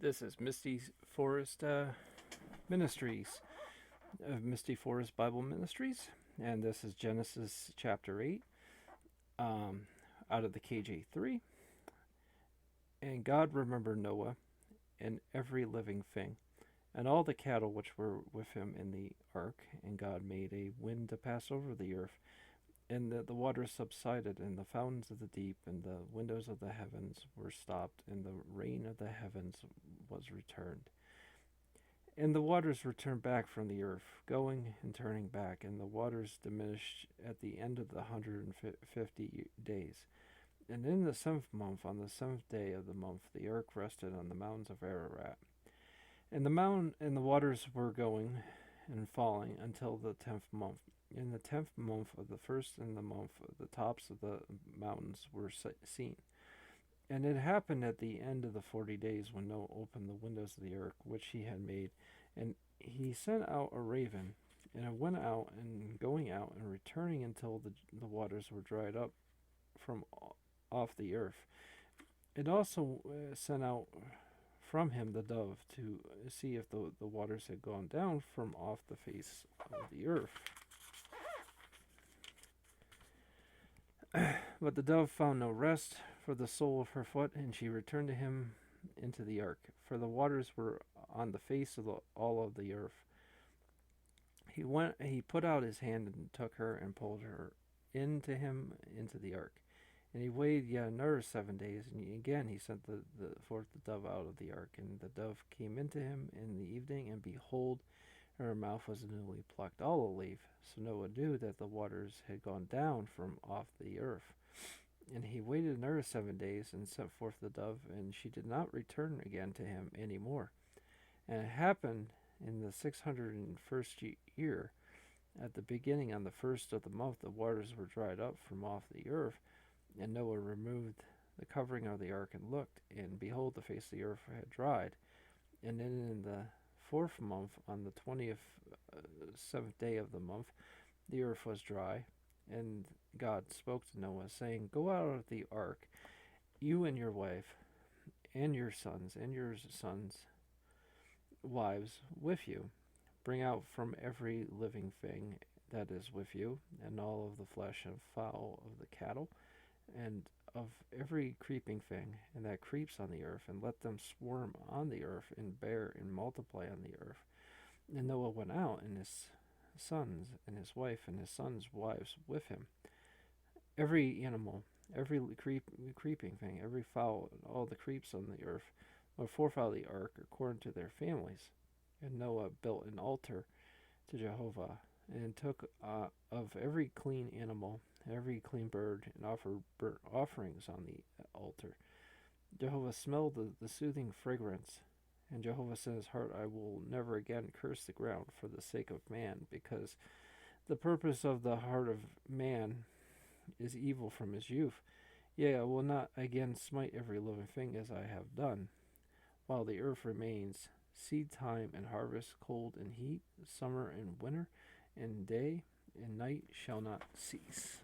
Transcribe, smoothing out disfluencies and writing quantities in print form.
This is Misty Forest Ministries of Misty Forest Bible Ministries, and this is Genesis chapter 8 um, out of the KJ3. And God remembered Noah and every living thing, and all the cattle which were with him in the ark, and God made a wind to pass over the earth, and the waters subsided, and the fountains of the deep and the windows of the heavens were stopped, and the rain of the heavens was returned. And the waters returned back from the earth, going and turning back, and the waters diminished at the end of the 150 days. And in the 7th month, on the 7th day of the month, the ark rested on the mountains of Ararat. And the waters were going and falling until the 10th month. In the 10th month of the first in the month, the tops of the mountains were seen. And it happened at the end of the 40 days, when Noah opened the windows of the ark which he had made, and he sent out a raven, and it went out and going out and returning until the waters were dried up from off the earth. It also sent out from him the dove to see if the waters had gone down from off the face of the earth. But the dove found no rest for the sole of her foot, and she returned to him into the ark, for the waters were on the face of all of the earth. He put out his hand and took her and pulled her into him into the ark. And he waited yet another 7 days, and again he sent forth the dove out of the ark. And the dove came into him in the evening, and behold, her mouth was newly plucked olive leaf. So Noah knew that the waters had gone down from off the earth. And he waited another 7 days, and sent forth the dove, and she did not return again to him any more. And it happened in the 601st year, at the beginning on the first of the month, the waters were dried up from off the earth. And Noah removed the covering of the ark and looked, and behold, the face of the earth had dried. And then in the 4th month, on the 27th day of the month, the earth was dry. And God spoke to Noah, saying, Go out of the ark, you and your wife, and your sons wives with you. Bring out from every living thing that is with you, and all of the flesh and fowl of the cattle, and of every creeping thing, and that creeps on the earth, and let them swarm on the earth, and bear and multiply on the earth. And Noah went out, and his sons, and his wife, and his sons' wives with him. Every animal, every creeping thing, every fowl, and all the creeps on the earth, were forth out of the ark according to their families. And Noah built an altar to Jehovah, and took of every clean animal, every clean bird, and offered burnt offerings on the altar. Jehovah smelled the soothing fragrance, and Jehovah said in his heart, I will never again curse the ground for the sake of man, because the purpose of the heart of man is evil from his youth. Yea, I will not again smite every living thing as I have done, while the earth remains, seed time and harvest, cold and heat, summer and winter, and day and night shall not cease.